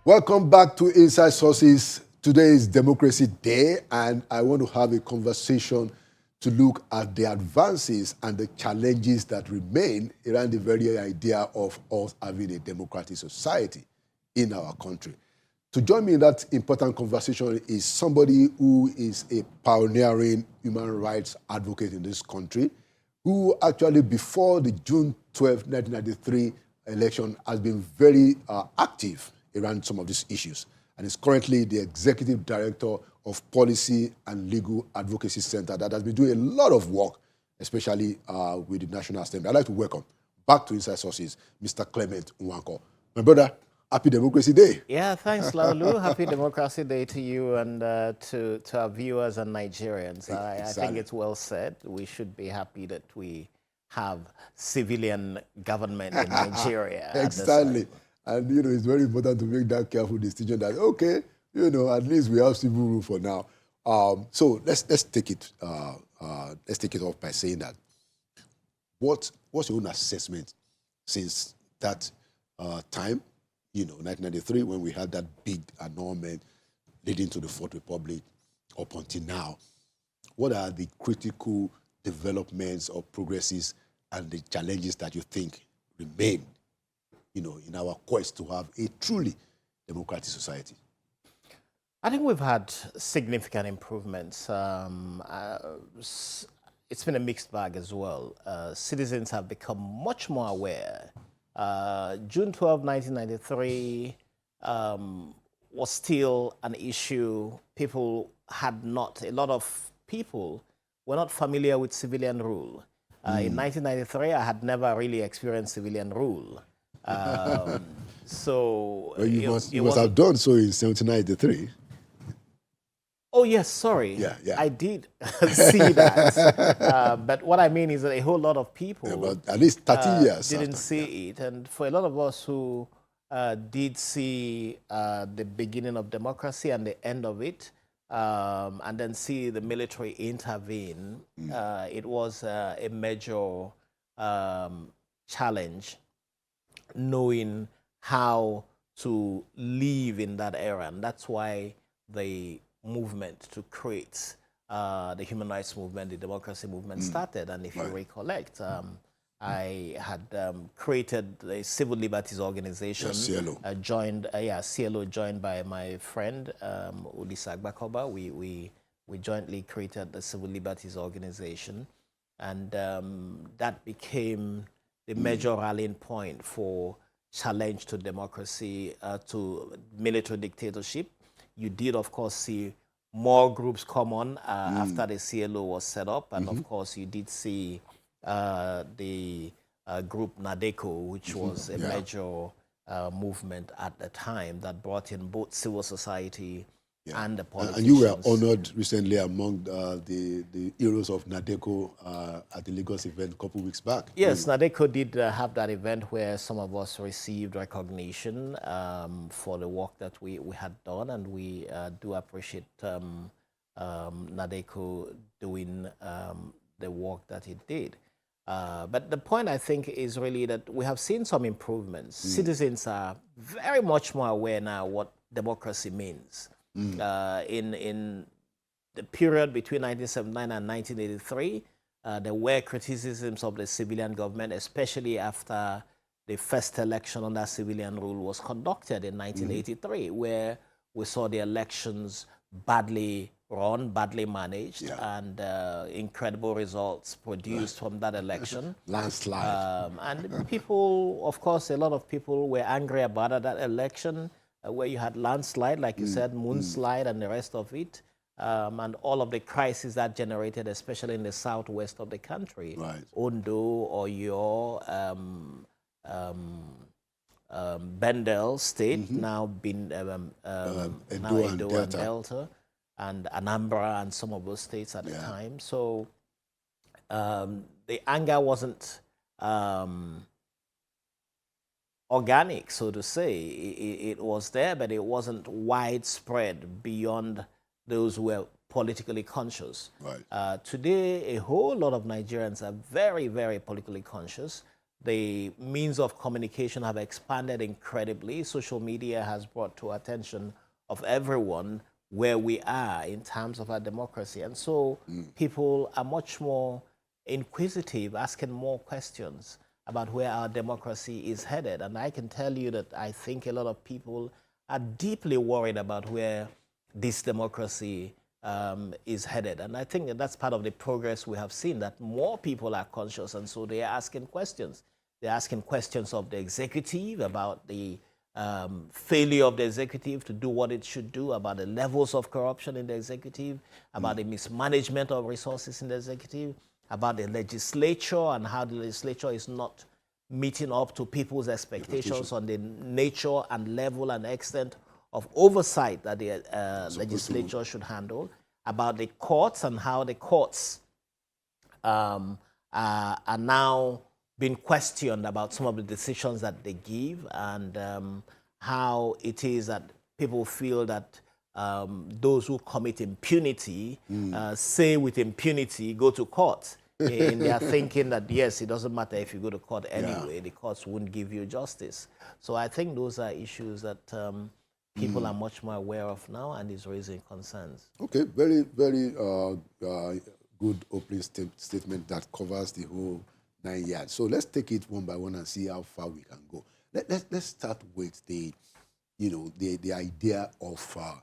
Welcome back to Inside Sources. Today is Democracy Day, and I want to have a conversation to look at the advances and the challenges that remain around the very idea of us having a democratic society in our country. To join me in that important conversation is somebody who is a pioneering human rights advocate in this country, who actually before the June 12, 1993 election has been very active around some of these issues, and is currently the Executive Director of Policy and Legal Advocacy Center that has been doing a lot of work, especially with the National Assembly. I'd like to welcome back to Inside Sources, Mr. Clement Nwankwo. My brother, happy Democracy Day. Yeah, thanks, Laulu. Happy Democracy Day to you and to our viewers and Nigerians. I think it's well said. We should be happy that we have civilian government in Nigeria. Exactly. And, it's very important to make that careful distinction that, okay, at least we have civil rule for now. So let's take it off by saying that what's your own assessment since that time, 1993, when we had that big annulment leading to the Fourth Republic up until now? What are the critical developments or progresses and the challenges that you think remain in our quest to have a truly democratic society? I think we've had significant improvements. It's been a mixed bag as well. Citizens have become much more aware. June 12, 1993 was still an issue. A lot of people were not familiar with civilian rule. In 1993, I had never really experienced civilian rule. So well, you must have done so in 1793. Oh yes, sorry. Yeah. I did see that. But what I mean is that a whole lot of people, but at least 30 years didn't see it, and for a lot of us who did see the beginning of democracy and the end of it, and then see the military intervene, it was a major challenge, knowing how to live in that era. And that's why the movement to create the human rights movement, the democracy movement started. And if you recollect, I had created the Civil Liberties Organization, joined by my friend Ulisa Agbakoba. We jointly created the Civil Liberties Organization, and that became the major rallying point for challenge to democracy, to military dictatorship. You did, of course, see more groups come on after the CLO was set up. And, of course, you did see the group NADECO, which was a major movement at the time that brought in both civil society and the politicians. And you were honored recently among the heroes of NADECO at the Lagos event a couple of weeks back. Yes, NADECO did have that event where some of us received recognition for the work that we had done, and we do appreciate NADECO doing the work that it did. But the point, I think, is really that we have seen some improvements. Citizens are very much more aware now what democracy means. In the period between 1979 and 1983, there were criticisms of the civilian government, especially after the first election under civilian rule was conducted in 1983, where we saw the elections badly run, badly managed, and incredible results produced from that election. Landslide. And people, of course, a lot of people were angry about that election, where you had landslide, like you said, moonslide, and the rest of it, and all of the crises that generated, especially in the southwest of the country. Ondo, Oyo, Bendel State, now been Edo and Delta, and Anambra, and some of those states at the time. So the anger wasn't organic, so to say. It was there, but it wasn't widespread beyond those who were politically conscious. Today, a whole lot of Nigerians are very, very politically conscious. the means of communication have expanded incredibly. Social media has brought to attention of everyone where we are in terms of our democracy. And so people are much more inquisitive, asking more questions about where our democracy is headed. And I can tell you that I think a lot of people are deeply worried about where this democracy is headed. And I think that that's part of the progress we have seen, that more people are conscious, and so they are asking questions. They're asking questions of the executive about the failure of the executive to do what it should do, about the levels of corruption in the executive, about the mismanagement of resources in the executive, about the legislature and how the legislature is not meeting up to people's expectations on the nature and level and extent of oversight that the legislature should handle, about the courts and how the courts are now being questioned about some of the decisions that they give, and how it is that people feel that those who commit impunity say with impunity go to court. In their thinking that, yes, it doesn't matter if you go to court anyway, the courts won't give you justice. So I think those are issues that people are much more aware of now, and is raising concerns. Okay, very, very good opening statement that covers the whole 9 yards. So let's take it one by one and see how far we can go. Let's start with the idea of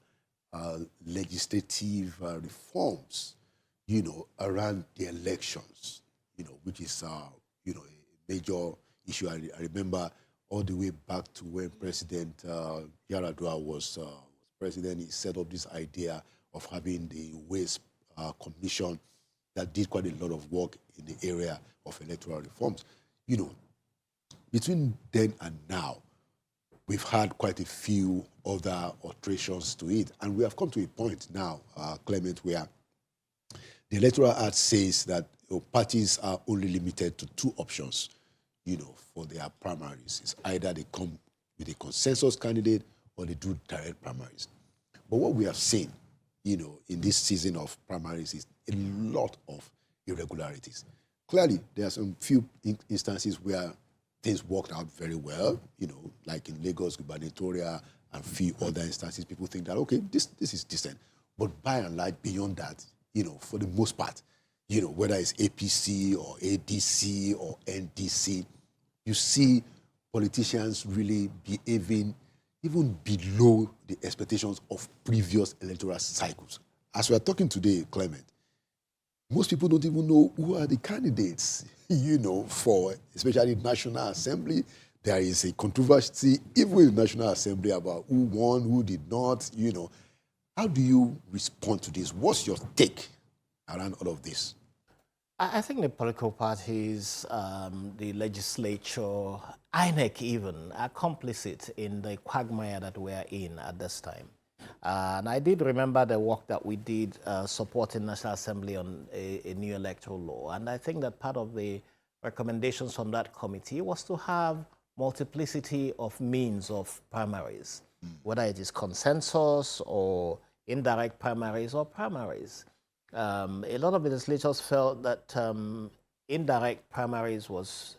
legislative reforms, around the elections, which is, a major issue. I remember all the way back to when President Yaradua was president. He set up this idea of having the Ways Commission that did quite a lot of work in the area of electoral reforms. Between then and now, we've had quite a few other alterations to it. And we have come to a point now, Clement, where the Electoral Act says that parties are only limited to 2 options, for their primaries. It's either they come with a consensus candidate or they do direct primaries. But what we have seen, in this season of primaries is a lot of irregularities. Clearly, there are some few instances where things worked out very well, like in Lagos gubernatorial and few other instances, people think that, okay, this is decent. But by and large, beyond that, for the most part, whether it's APC or ADC or NDC, you see politicians really behaving even below the expectations of previous electoral cycles. As we are talking today, Clement, most people don't even know who are the candidates, for especially National Assembly. There is a controversy, even in the National Assembly, about who won, who did not, How do you respond to this? What's your take around all of this? I think the political parties, the legislature, INEC even, are complicit in the quagmire that we are in at this time. And I did remember the work that we did supporting National Assembly on a new electoral law. And I think that part of the recommendations from that committee was to have multiplicity of means of primaries, whether it is consensus or indirect primaries or primaries. A lot of the legislators felt that indirect primaries was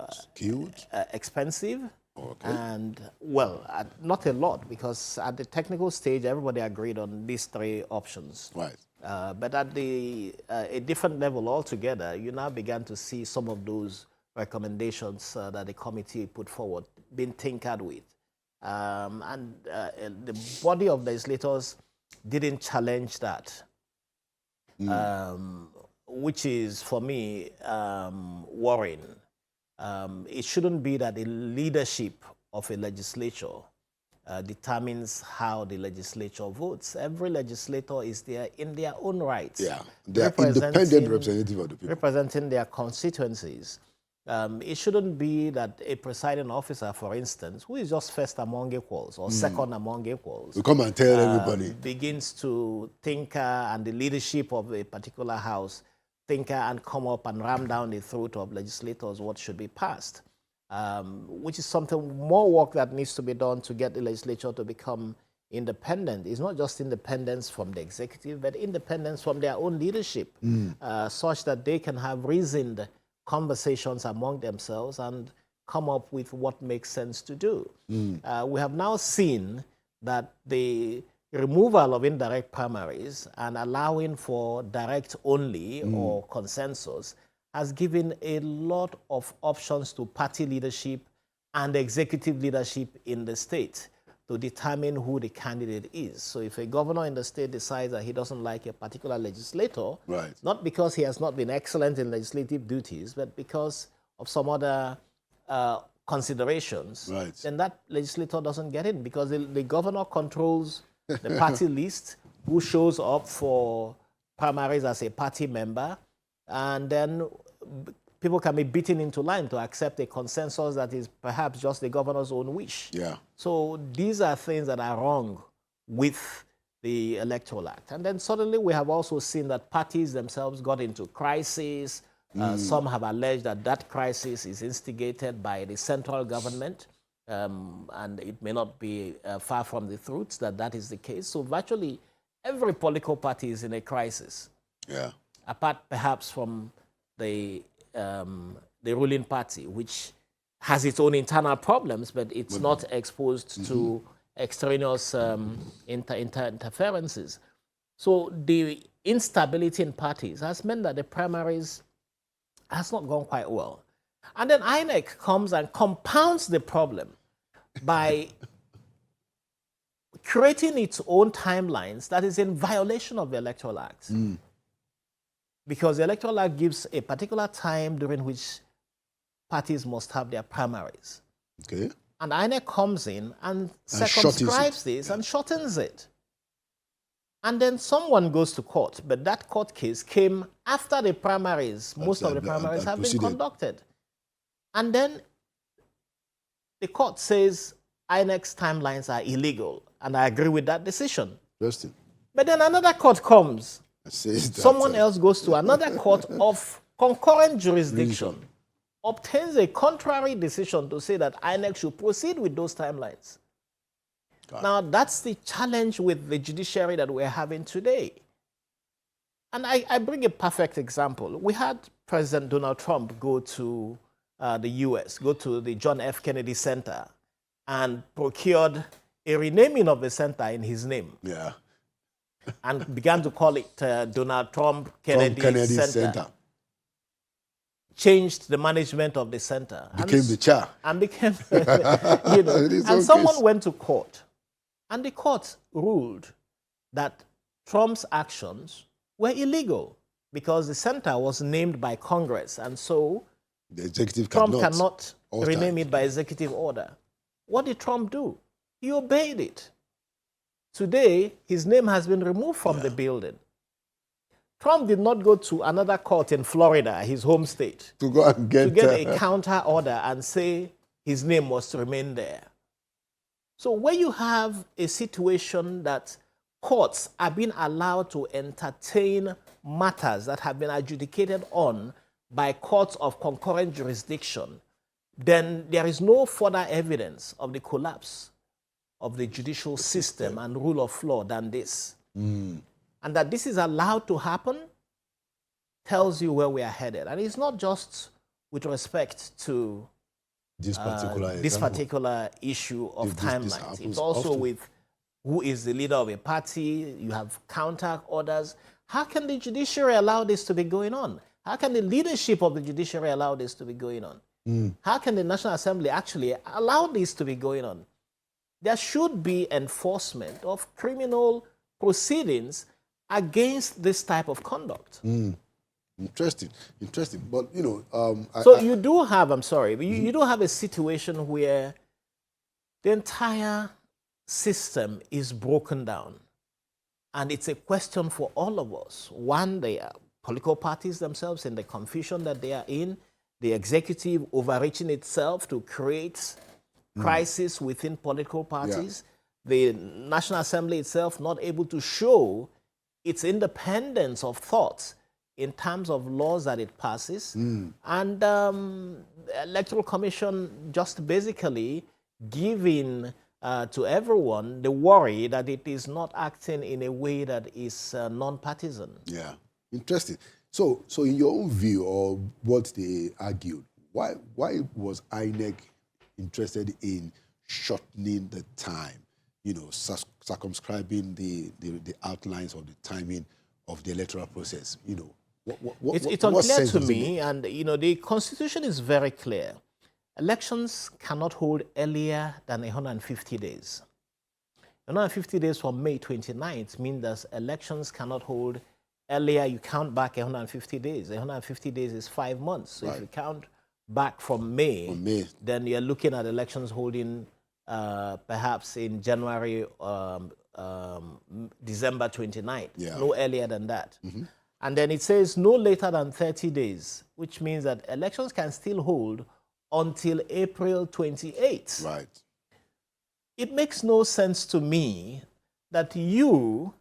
skewed, expensive, okay, and, well, not a lot, because at the technical stage, everybody agreed on these 3 options. Right. But at a different level altogether, you now began to see some of those recommendations that the committee put forward being tinkered with. And the body of legislators didn't challenge that. Which is, for me, worrying. It shouldn't be that the leadership of a legislature determines how the legislature votes. Every legislator is there in their own right. Yeah, they are independent representative of the people. Representing their constituencies. It shouldn't be that a presiding officer, for instance, who is just first among equals or second among equals, we come and tell everybody, begins to tinker, and the leadership of a particular house tinker and come up and ram down the throat of legislators what should be passed, which is something more work that needs to be done to get the legislature to become independent. It's not just independence from the executive, but independence from their own leadership, such that they can have reasoned conversations among themselves and come up with what makes sense to do. We have now seen that the removal of indirect primaries and allowing for direct only or consensus has given a lot of options to party leadership and executive leadership in the state to determine who the candidate is. So if a governor in the state decides that he doesn't like a particular legislator, Right. not because he has not been excellent in legislative duties, but because of some other considerations, Right. then that legislator doesn't get in because the governor controls the party list, who shows up for primaries as a party member, and then people can be beaten into line to accept a consensus that is perhaps just the governor's own wish. Yeah. So these are things that are wrong with the Electoral Act. And then suddenly we have also seen that parties themselves got into crisis. Some have alleged that that crisis is instigated by the central government, and it may not be far from the truth that that is the case. So virtually every political party is in a crisis. Yeah. Apart perhaps from the ruling party, which has its own internal problems, but it's not exposed to extraneous interferences. So the instability in parties has meant that the primaries has not gone quite well. And then INEC comes and compounds the problem by creating its own timelines that is in violation of the Electoral Act. Because the Electoral Act gives a particular time during which parties must have their primaries. Okay. And INEC comes in and circumscribes this and shortens it. And then someone goes to court, but that court case came after the primaries. Most of the primaries have been conducted. And then the court says INEC's timelines are illegal, and I agree with that decision. Interesting. But then another court comes. Someone else goes to another court of concurrent jurisdiction, obtains a contrary decision to say that INEC should proceed with those timelines. Now, that's the challenge with the judiciary that we're having today. And I bring a perfect example. We had President Donald Trump go to the US, go to the John F. Kennedy Center, and procured a renaming of the center in his name. Yeah. And began to call it Donald Trump Kennedy Center. Changed the management of the center. Became the chair. And became, you know, and someone went to court. And the court ruled that Trump's actions were illegal because the center was named by Congress. And so the executive Trump cannot rename it by executive order. What did Trump do? He obeyed it. Today, his name has been removed from the building. Trump did not go to another court in Florida, his home state, to go and get a counter order and say his name was to remain there. So when you have a situation that courts are being allowed to entertain matters that have been adjudicated on by courts of concurrent jurisdiction, then there is no further evidence of the collapse of the judicial system and rule of law than this. And that this is allowed to happen tells you where we are headed. And it's not just with respect to this particular issue of timelines. It's also with who is the leader of a party. You have counter orders. How can the judiciary allow this to be going on? How can the leadership of the judiciary allow this to be going on? How can the National Assembly actually allow this to be going on? There should be enforcement of criminal proceedings against this type of conduct. Interesting. But, you know... you do have, you do have a situation where the entire system is broken down. And it's a question for all of us. One, the political parties themselves in the confusion that they are in, the executive overreaching itself to create crisis within political parties, the National Assembly itself not able to show its independence of thought in terms of laws that it passes, and the Electoral Commission just basically giving to everyone the worry that it is not acting in a way that is non-partisan. Yeah, interesting. So in your own view, or what they argued, why was INEC interested in shortening the time, circumscribing the outlines of the timing of the electoral process? It's what unclear sense to does it me, make? and the Constitution is very clear. Elections cannot hold earlier than 150 days. 150 days from May 29th means that elections cannot hold earlier. You count back 150 days. 150 days is 5 months. So if you count back from May, then you're looking at elections holding perhaps in January, December 29th. No earlier than that. And then it says no later than 30 days, which means that elections can still hold until April 28th. Right. It makes no sense to me that you,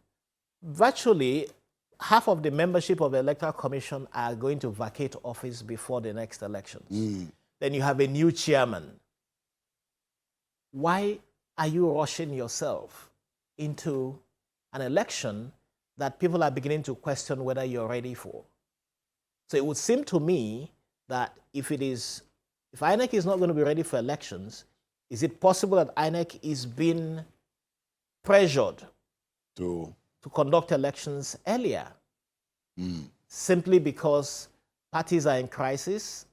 virtually half of the membership of the Electoral Commission are going to vacate office before the next elections. Then you have a new chairman. Why are you rushing yourself into an election that people are beginning to question whether you're ready for? So it would seem to me that if INEC is not going to be ready for elections, is it possible that INEC is being pressured to conduct elections earlier? Simply because parties are in crisis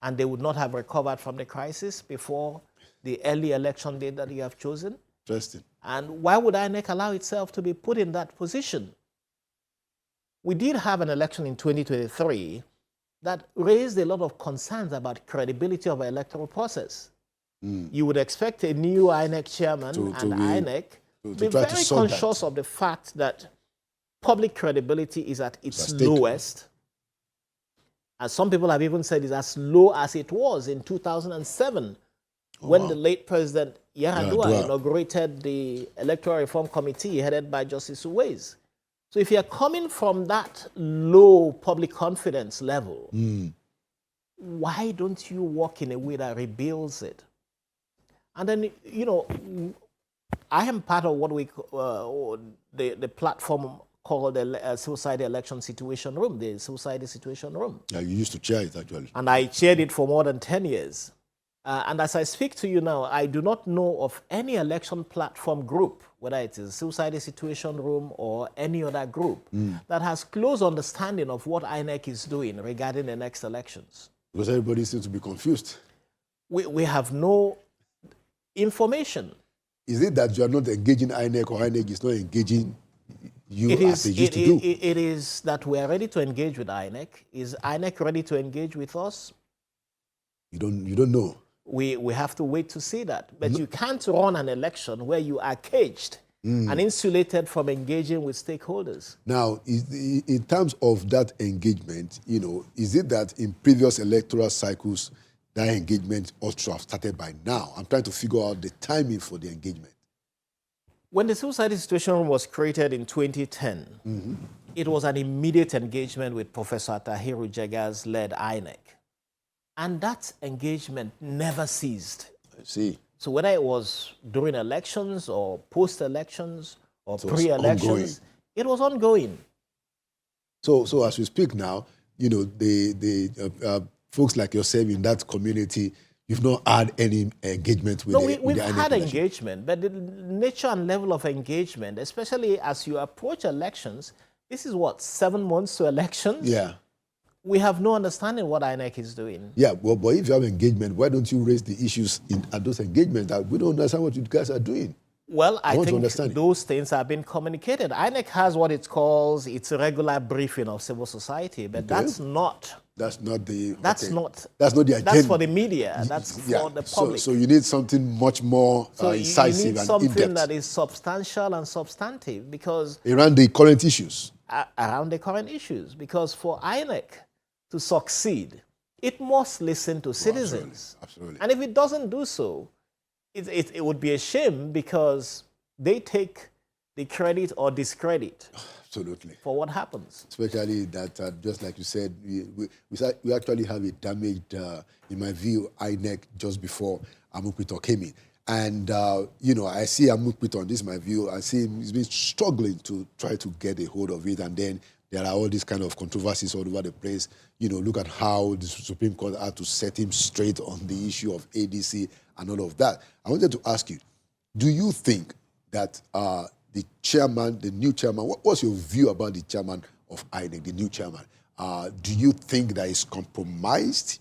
and they would not have recovered from the crisis before the early election date that you have chosen? Interesting. And why would INEC allow itself to be put in that position? We did have an election in 2023 that raised a lot of concerns about credibility of the electoral process. You would expect a new INEC chairman and INEC to be very conscious of the fact that public credibility is at its lowest. And some people have even said it's as low as it was in 2007 when the late President Yar'Adua inaugurated the Electoral Reform Committee headed by Justice Uwais. So if you're coming from that low public confidence level, why don't you work in a way that rebuilds it? And then, I am part of what we the platform called the Civil Society Election Situation Room, the Civil Society Situation Room. Yeah, you used to chair it, actually. And I chaired it for more than 10 years. And as I speak to you now, I do not know of any election platform group, whether it is a Civil Society Situation Room or any other group, that has close understanding of what INEC is doing regarding the next elections. Because everybody seems to be confused. We have no information. Is it that you are not engaging INEC, or INEC is not engaging you as they used to do? It is that we are ready to engage with INEC. Is INEC ready to engage with us? You don't know. We have to wait to see that. But you can't run an election where you are caged and insulated from engaging with stakeholders. Now, in terms of that engagement, is it that in previous electoral cycles, that engagement ought to have started by now? I'm trying to figure out the timing for the engagement. When the Civil Society Situation Room was created in 2010, it was an immediate engagement with Professor Tahiru Jega's led INEC. And that engagement never ceased. I see. So whether it was during elections or post-elections or pre-elections, it was ongoing. So as we speak now, the folks like yourself in that community, you've not had any engagement with we've had engagement, but the nature and level of engagement, especially as you approach elections, this is what, 7 months to elections? Yeah. We have no understanding what INEC is doing. Yeah, well, but if you have engagement, why don't you raise the issues at those engagements that we don't understand what you guys are doing? Well, I think those things have been communicated. INEC has what it calls its regular briefing of civil society, but that's not the agenda. That's for the media. That's for the public. So you need something much more incisive and in-depth. You need something that is substantial and substantive, because around the current issues. Because for INEC to succeed, it must listen to citizens. Absolutely. And if it doesn't do so, it would be a shame, because they take the credit or discredit for what happens. Especially that, just like you said, we actually have a damaged, in my view, INEC just before Amukpito came in. And, I see Amukpito, this is my view, I see he's been struggling to try to get a hold of it. And then there are all these kind of controversies all over the place. Look at how the Supreme Court had to set him straight on the issue of ADC and all of that. I wanted to ask you, do you think that the new chairman, what's your view about the chairman of INEC, the new chairman? Do you think that he's compromised?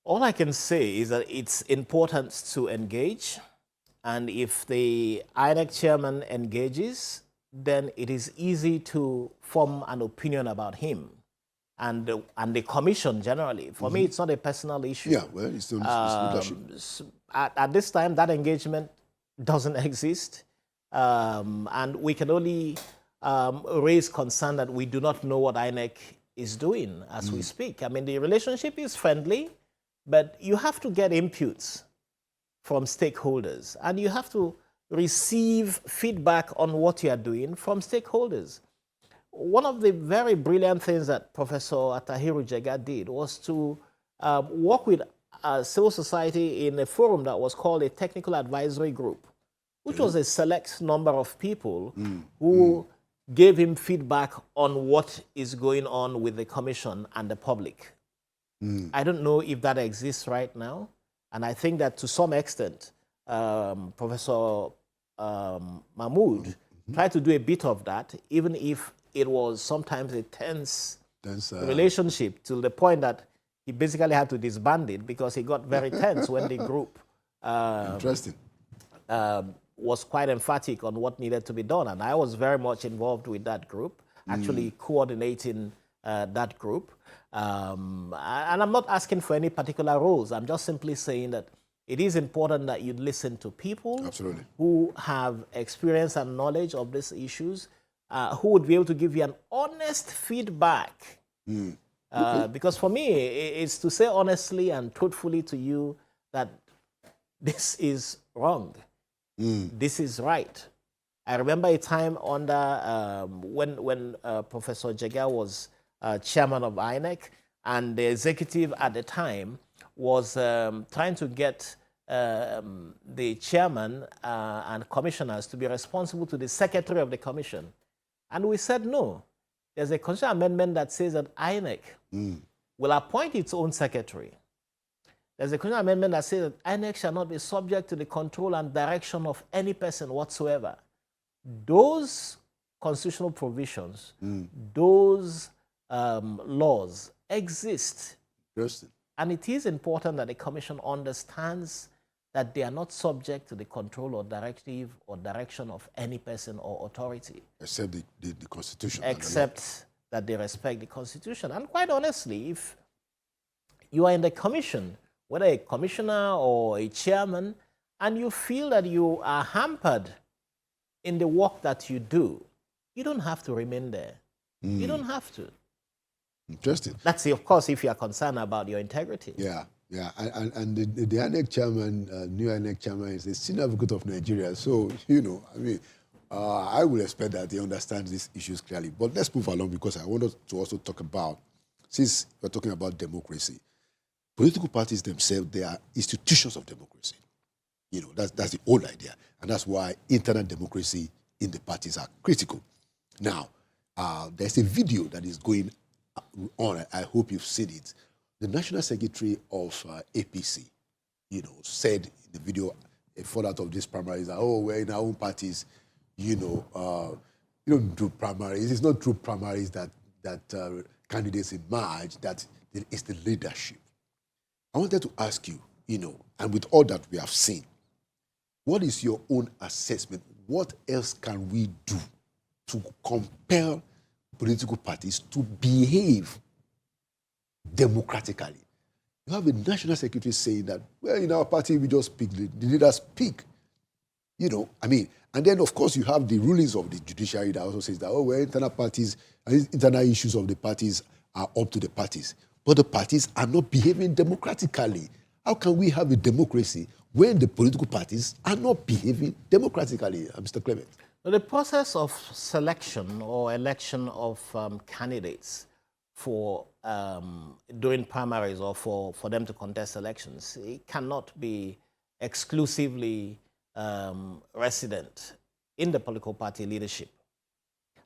All I can say is that it's important to engage. And if the INEC chairman engages, then it is easy to form an opinion about him and the commission generally. For me, it's not a personal issue. Yeah, well, it's leadership. At this time, that engagement doesn't exist. And we can only raise concern that we do not know what INEC is doing as we speak. I mean, the relationship is friendly, but you have to get inputs from stakeholders, and you have to receive feedback on what you are doing from stakeholders. One of the very brilliant things that Professor Atahiru Jega did was to work with civil society in a forum that was called a Technical Advisory Group, which was a select number of people who gave him feedback on what is going on with the commission and the public. I don't know if that exists right now, and I think that to some extent, Professor Mahmood tried to do a bit of that, even if it was sometimes a tense relationship, to the point that he basically had to disband it because he got very tense when the group was quite emphatic on what needed to be done. And I was very much involved with that group, actually coordinating that group. And I'm not asking for any particular roles. I'm just simply saying that it is important that you listen to people who have experience and knowledge of these issues, who would be able to give you an honest feedback. Because for me, it's to say honestly and truthfully to you that this is wrong. This is right. I remember a time under when Professor Jega was chairman of INEC, and the executive at the time was trying to get the chairman and commissioners to be responsible to the secretary of the commission. And we said no. There's a constitutional amendment that says that INEC will appoint its own secretary. There's a constitutional amendment that says that INEC shall not be subject to the control and direction of any person whatsoever. Those constitutional provisions, those laws exist. And it is important that the commission understands that they are not subject to the control or directive or direction of any person or authority. Except the Constitution. Except that they respect the Constitution. And quite honestly, if you are in the commission, whether a commissioner or a chairman, and you feel that you are hampered in the work that you do, you don't have to remain there. You don't have to. Interesting. That's, of course, if you are concerned about your integrity. Yeah, yeah. And the INEC chairman, new INEC chairman, is a senior advocate of Nigeria. So, I would expect that he understands these issues clearly. But let's move along, because I wanted to also talk about, since we're talking about democracy, political parties themselves, they are institutions of democracy. That's the old idea. And that's why internal democracy in the parties are critical. Now, there's a video that is going on. I hope you've seen it. The National Secretary of APC, said in the video, a fallout of these primaries, that, we're in our own parties, you don't do primaries. It's not through primaries that candidates emerge, that it's the leadership. I wanted to ask you, and with all that we have seen, what is your own assessment? What else can we do to compel political parties to behave democratically? You have a national secretary saying that, well, in our party, we just speak, the leaders speak. And then, of course, you have the rulings of the judiciary that also says that, internal issues of the parties are up to the parties. But the parties are not behaving democratically. How can we have a democracy when the political parties are not behaving democratically, Mr. Clement? The process of selection or election of candidates for during primaries or for them to contest elections, it cannot be exclusively resident in the political party leadership.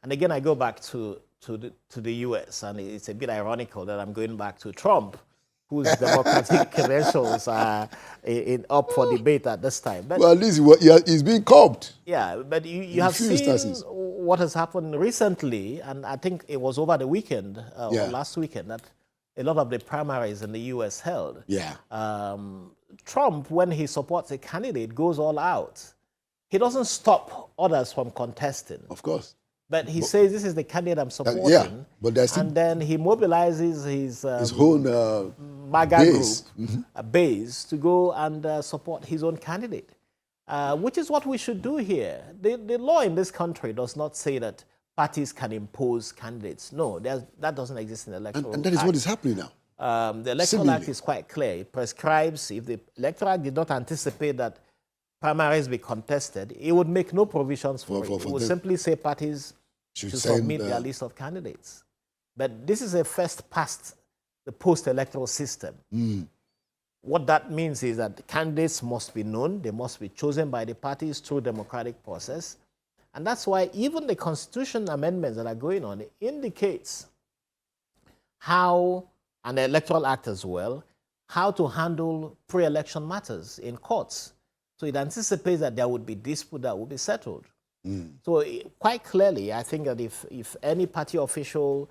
And again, I go back to the U.S., and it's a bit ironical that I'm going back to Trump, whose democratic credentials are up for debate at this time. But well, at least he's being curbed. yeah, but you In have few seen instances. what has happened recently, and I think it was over the weekend or Yeah. last weekend that a lot of the primaries in the U.S. held. Yeah. Trump, when he supports a candidate, goes all out. He doesn't stop others from contesting. Of course. But he says, this is the candidate I'm supporting. Yeah, but there's and then he mobilizes his whole MAGA base. group, a base, to go and support his own candidate, which is what we should do here. The law in this country does not say that parties can impose candidates. No, that doesn't exist in the Electoral And that is Act. what is happening now. The Electoral Act is quite clear. It prescribes, if the Electoral Act did not anticipate that primaries be contested, it would make no provisions for it. It would simply say parties should submit their list of candidates. But this is a first past the post-electoral system. What that means is that the candidates must be known, they must be chosen by the parties through democratic process. And that's why even the constitution amendments that are going on indicates how, and the Electoral Act as well, how to handle pre-election matters in courts. So it anticipates that there would be dispute that would be settled. So quite clearly, I think that if any party official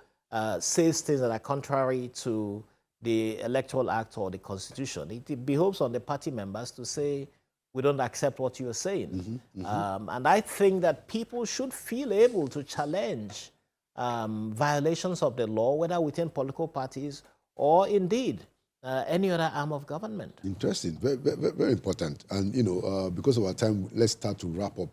says things that are contrary to the Electoral Act or the Constitution, it behoves on the party members to say, we don't accept what you're saying. And I think that people should feel able to challenge violations of the law, whether within political parties or indeed any other arm of government. Interesting, very, very, very important. And, you know, because of our time, let's start to wrap up.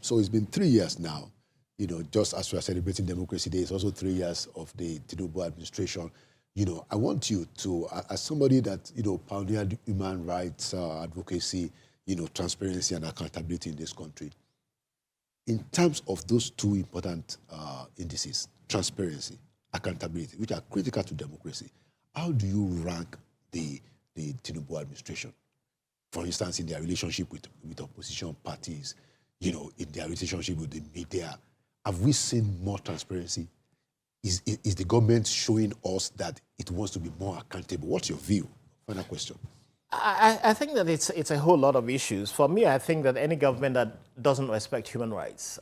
So it's been 3 years now, you know, just as we are celebrating Democracy Day, it's also 3 years of the Tinubu administration. You know, I want you to, as somebody that, you know, pioneered human rights advocacy, you know, transparency and accountability in this country, in terms of those two important indices, transparency, accountability, which are critical to democracy, how do you rank the Tinubu administration? For instance, in their relationship with opposition parties, you know, in their relationship with the media, have we seen more transparency? Is the government showing us that it wants to be more accountable? What's your view? Final question. I think that it's a whole lot of issues. For me, I think that any government that doesn't respect human rights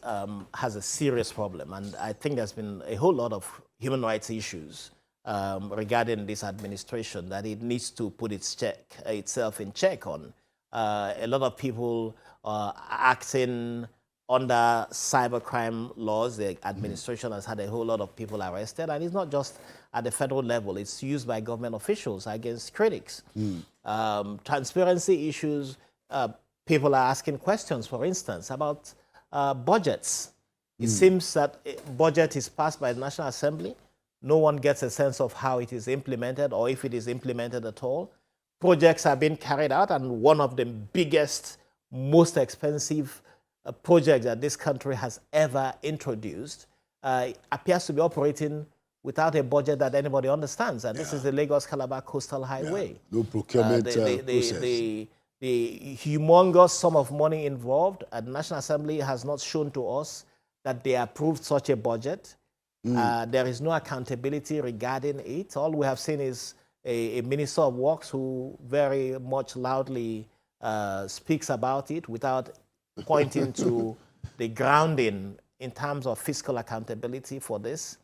has a serious problem. And I think there's been a whole lot of human rights issues regarding this administration that it needs to put itself in check on. A lot of people are acting under cybercrime laws. The administration has had a whole lot of people arrested, and it's not just at the federal level. It's used by government officials against critics. Transparency issues, people are asking questions, for instance, about budgets. It seems that a budget is passed by the National Assembly. No one gets a sense of how it is implemented or if it is implemented at all. Projects are being carried out, and one of the biggest, most expensive projects that this country has ever introduced appears to be operating without a budget that anybody understands. And this is the Lagos-Calabar Coastal Highway. No procurement process. The humongous sum of money involved, the National Assembly has not shown to us that they approved such a budget. There is no accountability regarding it. All we have seen is a Minister of Works who very much loudly speaks about it without pointing to the grounding in terms of fiscal accountability for this.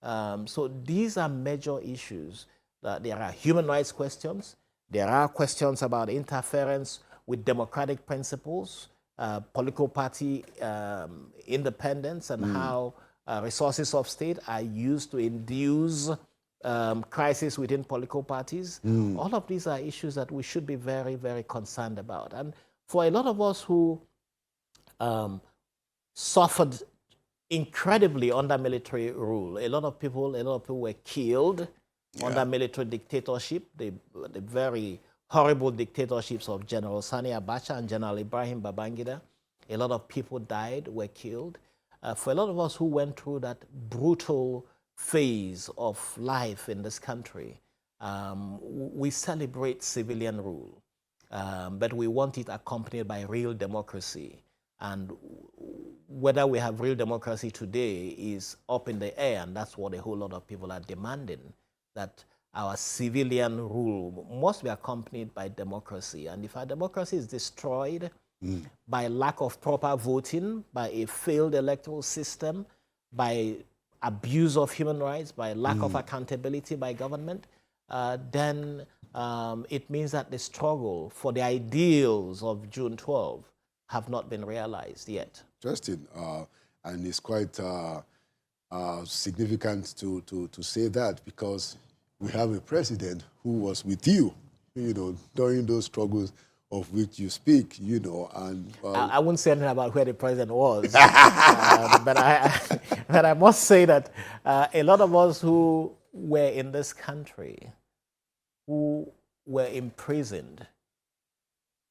So these are major issues. There are human rights questions. There are questions about interference with democratic principles, political party independence, and how resources of state are used to induce crisis within political parties. All of these are issues that we should be very, very concerned about. And for a lot of us who suffered incredibly under military rule, a lot of people were killed under military dictatorship, the very horrible dictatorships of General Sani Abacha and General Ibrahim Babangida. A lot of people died, were killed. For a lot of us who went through that brutal phase of life in this country, we celebrate civilian rule, but we want it accompanied by real democracy. And whether we have real democracy today is up in the air, and that's what a whole lot of people are demanding, that our civilian rule must be accompanied by democracy. And if our democracy is destroyed by lack of proper voting, by a failed electoral system, by abuse of human rights, by lack of accountability by government, then it means that the struggle for the ideals of June 12 have not been realized yet. Interesting. And it's quite significant to say that, because we have a president who was with you, during those struggles of which you speak, and... I wouldn't say anything about where the president was, but I must say that a lot of us who were in this country, who were imprisoned,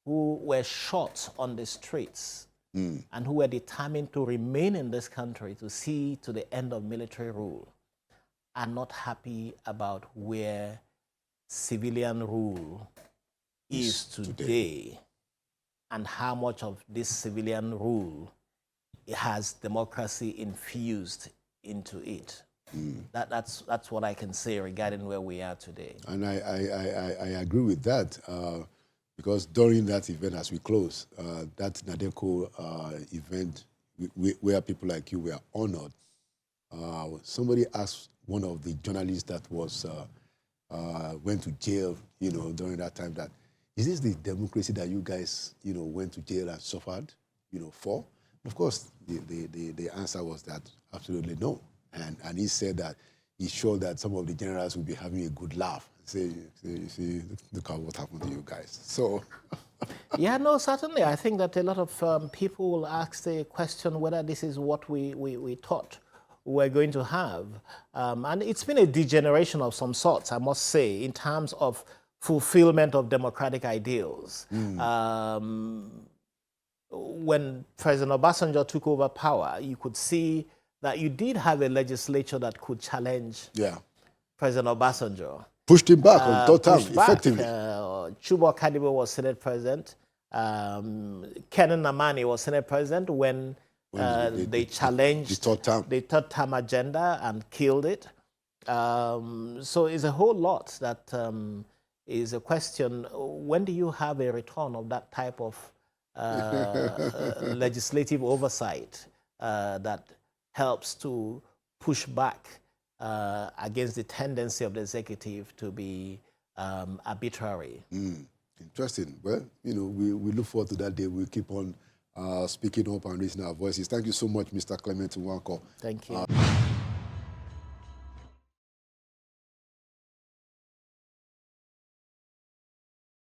who were shot on the streets, and who were determined to remain in this country to see to the end of military rule, are not happy about where civilian rule is today, and how much of this civilian rule has democracy infused into it. That's what I can say regarding where we are today. And I agree with that, because during that event, as we close, that Nadeko event, where people like you were honored, somebody asked one of the journalists that was went to jail, during that time, that is this the democracy that you guys, went to jail and suffered, for? Of course, the answer was that absolutely no. And he said that he's sure that some of the generals will be having a good laugh. See, look at what happened to you guys. So, yeah, no, certainly. I think that a lot of people will ask the question whether this is what we thought we're going to have. And it's been a degeneration of some sorts, I must say, in terms of fulfillment of democratic ideals. When President Obasanjo took over power, you could see that you did have a legislature that could challenge President Obasanjo. Pushed him back on third term, effectively. Chubo Kadibo was Senate President. Kenan Amani was Senate President when they challenged the third term agenda and killed it. So it's a whole lot that is a question, when do you have a return of that type of legislative oversight that helps to push back against the tendency of the executive to be arbitrary? Interesting. Well, we look forward to that day. We'll keep on speaking up and raising our voices. Thank you so much, Mr. Clement Nwankwo. Thank you.